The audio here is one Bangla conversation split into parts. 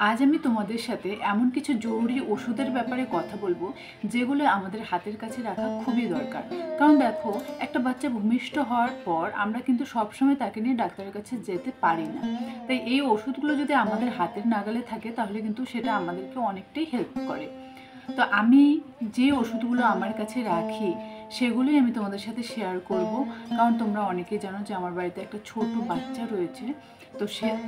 আজ আমি তোমাদের সাথে এমন কিছু জরুরি ওষুধের ব্যাপারে কথা বলবো যেগুলো আমাদের হাতের কাছে রাখা খুবই দরকার। কারণ দেখো, একটা বাচ্চা ভূমিষ্ঠ হওয়ার পর আমরা কিন্তু সবসময় তাকে নিয়ে ডাক্তারের কাছে যেতে পারি না। তাই এই ওষুধগুলো যদি আমাদের হাতের নাগালে থাকে তাহলে কিন্তু সেটা আমাদেরকে অনেকটাই হেল্প করে। তো আমি যে ওষুধগুলো আমার কাছে রাখি সেগুলোই আমি তোমাদের সাথে শেয়ার করব। কারণ তোমরা অনেকেই জানো যে আমার বাড়িতে একটা ছোট বাচ্চা রয়েছে। তো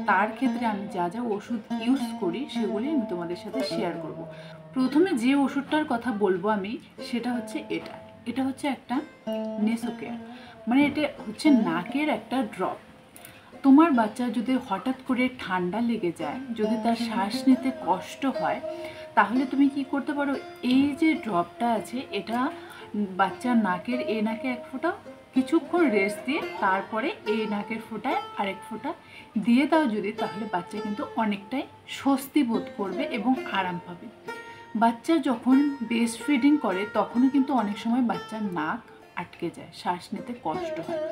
তার ক্ষেত্রে আমি যা যা ওষুধ ইউজ করি সেগুলি আমি তোমাদের সাথে শেয়ার করব। প্রথমে যে ওষুধটার কথা বলবো আমি, সেটা হচ্ছে এটা হচ্ছে একটা নেসোকেয়ার, মানে এটা হচ্ছে নাকের একটা ড্রপ। তোমার বাচ্চা যদি হঠাৎ করে ঠান্ডা লেগে যায়, যদি তার শ্বাস নিতে কষ্ট হয়, তাহলে তুমি কি করতে পারো, এই যে ড্রপটা আছে এটা বাচ্চার নাকের এ নাকে এক ফোঁটা কিছুক্ষণ রেস্ট দিয়ে তারপরে এই নাকের ফোঁটায় আরেক ফোঁটা দিয়ে দাও যদি, তাহলে বাচ্চা কিন্তু অনেকটাই স্বস্তি বোধ করবে এবং আরাম পাবে। বাচ্চা যখন ব্রেস্ট ফিডিং করে তখনও কিন্তু অনেক সময় বাচ্চার নাক আটকে যায়, শ্বাস নিতে কষ্ট হয়,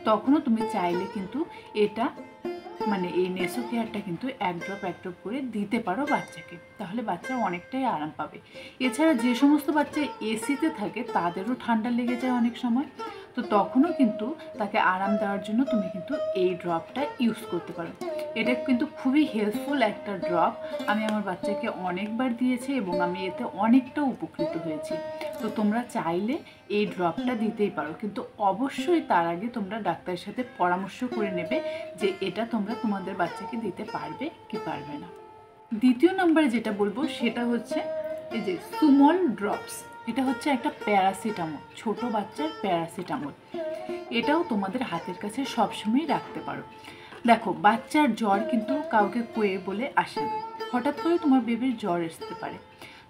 তখনও তুমি চাইলে কিন্তু এটা মানে এই নেসোকেয়ারটা কিন্তু এক ড্রপ করে দিতে পারো বাচ্চাকে, তাহলে বাচ্চা অনেকটাই আরাম পাবে। এছাড়া যে সমস্ত বাচ্চা এসিতে থাকে তাদেরও ঠান্ডা লেগে যায় অনেক সময়, তো তখনও কিন্তু তাকে আরাম দেওয়ার জন্য তুমি কিন্তু এই ড্রপটা ইউজ করতে পারো। এটা কিন্তু খুবই হেল্পফুল একটা ড্রপ। আমি আমার বাচ্চাকে অনেকবার দিয়েছি এবং আমি এতে অনেকটা উপকৃত হয়েছি। তো তোমরা চাইলে এই ড্রপটা দিতেই পারো, কিন্তু অবশ্যই তার আগে তোমরা ডাক্তারের সাথে পরামর্শ করে নেবে যে এটা তোমরা তোমাদের বাচ্চাকে দিতে পারবে কি পারবে না। দ্বিতীয় নম্বরে যেটা বলবো সেটা হচ্ছে এই যে সুমল ড্রপস। এটা হচ্ছে একটা প্যারাসিটামল, ছোট বাচ্চার প্যারাসিটামল। এটাও তোমাদের হাতের কাছে সবসময় রাখতে পারো। দেখো, বাচ্চার জ্বর কিন্তু কাউকে কয়ে বলে আসে না। হঠাৎ করে তোমার বেবির জ্বর আসতে পারে।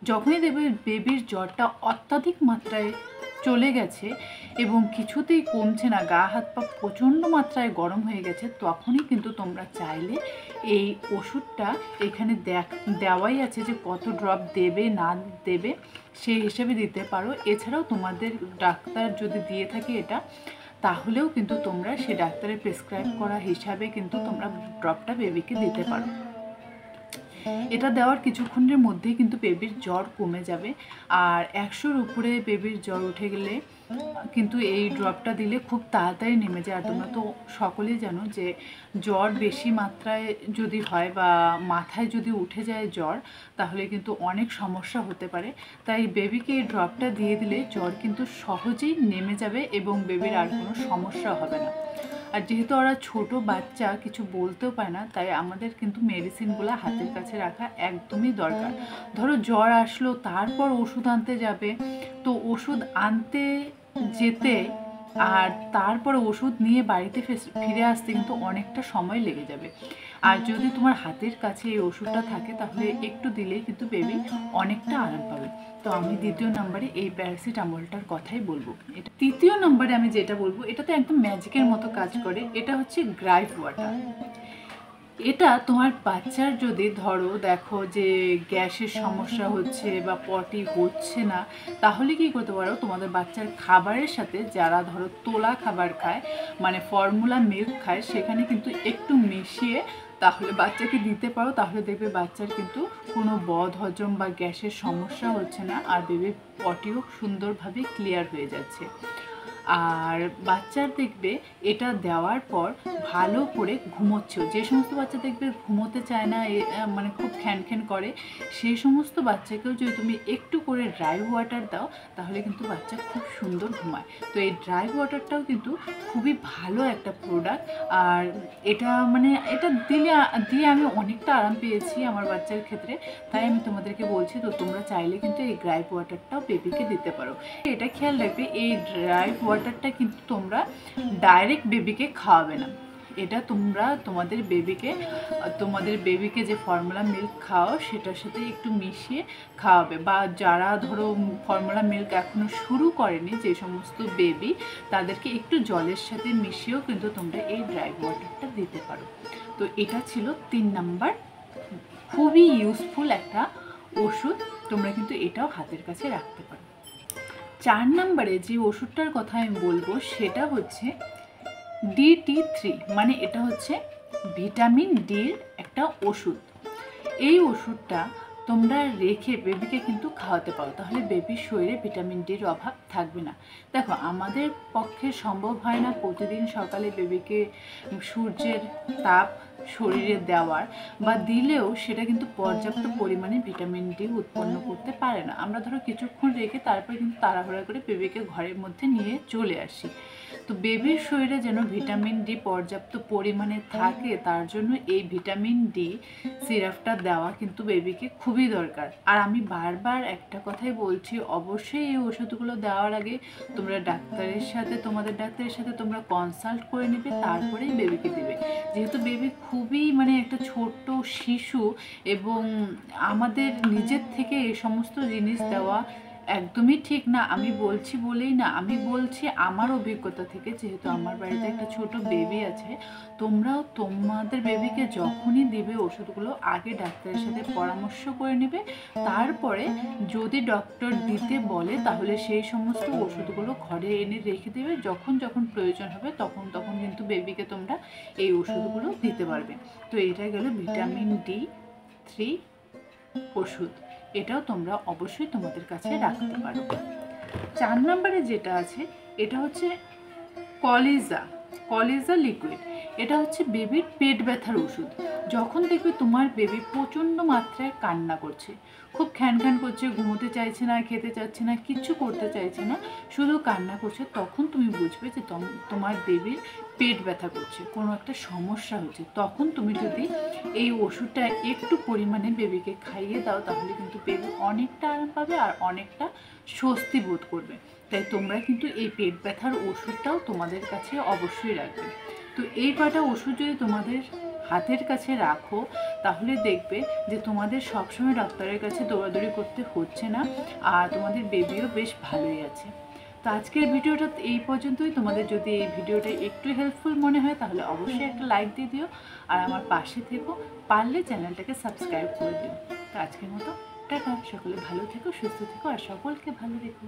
যখনই দেখবে বেবির জ্বরটা অত্যাধিক মাত্রায় চলে গেছে এবং কিছুতেই কমছে না, গা হাত পা প্রচণ্ড মাত্রায় গরম হয়ে গেছে, তখনই কিন্তু তোমরা চাইলে এই ওষুধটা এখানে দেওয়াই আছে যে কত ড্রপ দেবে না দেবে সেই হিসেবে দিতে পারো। এছাড়াও তোমাদের ডাক্তার যদি দিয়ে থাকে এটা, তাহলেও কিন্তু তোমরা সে ডাক্তারের প্রেসক্রাইব করা হিসাবে কিন্তু তোমরা ড্রপটা বেবিকে দিতে পারো। এটা দেওয়ার কিছুক্ষণের মধ্যেই কিন্তু বেবির জ্বর কমে যাবে। আর 100-র উপরে বেবির জ্বর উঠে গেলে কিন্তু এই ড্রপটা দিলে খুব তাড়াতাড়ি নেমে যায়। আর তোমরা তো সকলেই জানো যে জ্বর বেশি মাত্রায় যদি হয় বা মাথায় যদি উঠে যায় জ্বর, তাহলে কিন্তু অনেক সমস্যা হতে পারে। তাই বেবিকে এই ড্রপটা দিয়ে দিলে জ্বর কিন্তু সহজেই নেমে যাবে এবং বেবির আর কোনো সমস্যা হবে না। আর যেহেতু ওরা ছোট বাচ্চা, কিছু বলতেও পারে না, তাই আমাদের কিন্তু মেডিসিনগুলো হাতের কাছে রাখা একদমই দরকার। ধরো জ্বর আসলো, তারপর ওষুধ আনতে যাবে, তো ওষুধ আনতে যেতে আর তারপর ওষুধ নিয়ে বাড়িতে ফিরে আসতে কিন্তু অনেকটা সময় লেগে যাবে। আর যদি তোমার হাতের কাছে এই ওষুধটা থাকে তাহলে একটু দিলেই কিন্তু বেবি অনেকটা আরাম পাবে। তো আমি দ্বিতীয় নম্বরে এই প্যারাসিটামলটার কথাই বলবো। এটা তৃতীয় নম্বরে আমি যেটা বলবো, এটা তো একদম ম্যাজিকের মতো কাজ করে। এটা হচ্ছে গ্রাইপ ওয়াটার। এটা তোমার বাচ্চার যদি ধরো দেখো যে গ্যাসের সমস্যা হচ্ছে বা পটি হচ্ছে না, তাহলে কি করতে পারো, তোমাদের বাচ্চার খাবারের সাথে যারা ধরো তোলা খাবার খায়, মানে ফর্মুলা মিল্ক খায়, সেখানে কিন্তু একটু মিশিয়ে তাহলে বাচ্চাকে দিতে পারো। তাহলে দেখবে বাচ্চার কিন্তু কোনো বদ হজম বা গ্যাসের সমস্যা হচ্ছে না, আর বেবির পটিও সুন্দরভাবে ক্লিয়ার হয়ে যাচ্ছে। আর বাচ্চার দেখবে এটা দেওয়ার পর ভালো করে ঘুমোচ্ছেও। যে সমস্ত বাচ্চা দেখবে ঘুমোতে চায় না, মানে খুব খ্যান করে, সেই সমস্ত বাচ্চাকেও যদি তুমি একটু করে ড্রাই ওয়াটার দাও তাহলে কিন্তু বাচ্চা খুব সুন্দর ঘুমায়। তো এই ড্রাই ওয়াটারটাও কিন্তু খুবই ভালো একটা প্রোডাক্ট। আর এটা মানে এটা দিয়ে আমি অনেকটা আরাম পেয়েছি আমার বাচ্চার ক্ষেত্রে, তাই আমি তোমাদেরকে বলছি। তো তোমরা চাইলে কিন্তু এই ড্রাই ওয়াটারটাও বেবিকে দিতে পারো। এটা খেয়াল রাখবে, এই ড্রাই ওয়াটারটা কিন্তু তোমরা ডাইরেক্ট বেবিকে খাওয়াবে না। এটা তোমরা তোমাদের বেবিকে যে ফর্মুলা মিল্ক খাও সেটার সাথে একটু মিশিয়ে খাওয়াবে। বা যারা ধরো ফর্মুলা মিল্ক এখনো শুরু করেনি, যে সমস্ত বেবি, তাদেরকে একটু জলের সাথে মিশিয়েও কিন্তু তোমরা এই ড্রাই ওয়াটারটা দিতে পারো। তো এটা ছিল 3 নাম্বার, খুবই ইউজফুল একটা ওষুধ। তোমরা কিন্তু এটাও হাতের কাছে রাখতে পারো। 4 নম্বরে যে ওষুধটার কথা আমি বলবো সেটা হচ্ছে DT3, মানে এটা হচ্ছে ভিটামিন ডির একটা ওষুধ। এই ওষুধটা তোমরা রেখে বেবিকে কিন্তু খাওয়াতে পারো, তাহলে বেবির শরীরে ভিটামিন ডির অভাব থাকবে না। দেখো, আমাদের পক্ষে সম্ভব হয় না প্রতিদিন সকালে বেবিকে সূর্যের তাপ শরীরে দেওয়ার, বা দিলেও সেটা কিন্তু পর্যাপ্ত পরিমাণে ভিটামিন ডি উৎপন্ন করতে পারে না। আমরা ধরো কিছুক্ষণ রেখে তারপরে কিন্তু তাড়াহুড়া করে বেবিকে ঘরের মধ্যে নিয়ে চলে আসি। তো বেবির শরীরে যেন ভিটামিন ডি পর্যাপ্ত পরিমাণে থাকে, তার জন্য এই ভিটামিন ডি সিরাপটা দেওয়া কিন্তু বেবিকে খুবই দরকার। আর আমি বারবার একটা কথাই বলছি, অবশ্যই এই ওষুধগুলো দেওয়ার আগে তোমরা তোমাদের ডাক্তারের সাথে তোমরা কনসাল্ট করে নেবে, তারপরেই বেবিকে দেবে। যেহেতু বেবি খুবই একটা ছোট্ট শিশু, এবং আমাদের নিজের থেকে এই সমস্ত জিনিস দেওয়া একদমই ঠিক না। আমি বলছি বলেই না, আমি বলছি আমার অভিজ্ঞতা থেকে, যেহেতু আমার বাড়িতে একটা ছোট বেবি আছে। তোমরাও তোমাদের বেবিকে যখনই দিবে ওষুধগুলো আগে ডাক্তারের সাথে পরামর্শ করে নেবে, তারপরে যদি ডক্টর দিতে বলে তাহলে সেই সমস্ত ওষুধগুলো ঘরে এনে রেখে দেবে। যখন যখন প্রয়োজন হবে তখন তখন কিন্তু বেবিকে তোমরা এই ওষুধগুলো দিতে পারবে। তো এটা গেল ভিটামিন D3 ওষুধ, এটাও তোমরা অবশ্যই তোমাদের কাছে রাখতে পারো। 4 নম্বরে যেটা আছে এটা হচ্ছে কলিজা লিকুইড। এটা হচ্ছে বেবির পেট ব্যথার ওষুধ। যখন দেখবে তোমার বেবি প্রচণ্ড মাত্রায় কান্না করছে, খুব খ্যান করছে, ঘুমোতে চাইছে না, খেতে চাচ্ছে না, কিচ্ছু করতে চাইছে না, শুধু কান্না করছে, তখন তুমি বুঝবে যে তোমার বেবির পেট ব্যথা করছে, কোনো একটা সমস্যা হচ্ছে। তখন তুমি যদি এই ওষুধটা একটু পরিমাণে বেবিকে খাইয়ে দাও, তাহলে কিন্তু বেবি অনেকটা আরাম পাবে আর অনেকটা স্বস্তি বোধ করবে। তাই তোমরা কিন্তু এই পেট ব্যথার ওষুধটাও তোমাদের কাছে অবশ্যই রাখবে। তো এই কটা ওষুধ যদি তোমাদের হাতের কাছে রাখো, তাহলে দেখবে যে তোমাদের সবসময় ডাক্তারের কাছে দৌড়াদৌড়ি করতে হচ্ছে না, আর তোমাদের বেবিও বেশ ভালোই আছে। তো আজকের ভিডিওটা এই পর্যন্তই। তোমাদের যদি এই ভিডিওটা একটু হেল্পফুল মনে হয় তাহলে অবশ্যই একটা লাইক দিয়ে দিও, আর আমার পাশে থেকো, পারলে চ্যানেলটাকে সাবস্ক্রাইব করে দিও। তো আজকের মতো টাটা, সকলে ভালো থেকো, সুস্থ থেকো, আর সকলকে ভালো রেখো।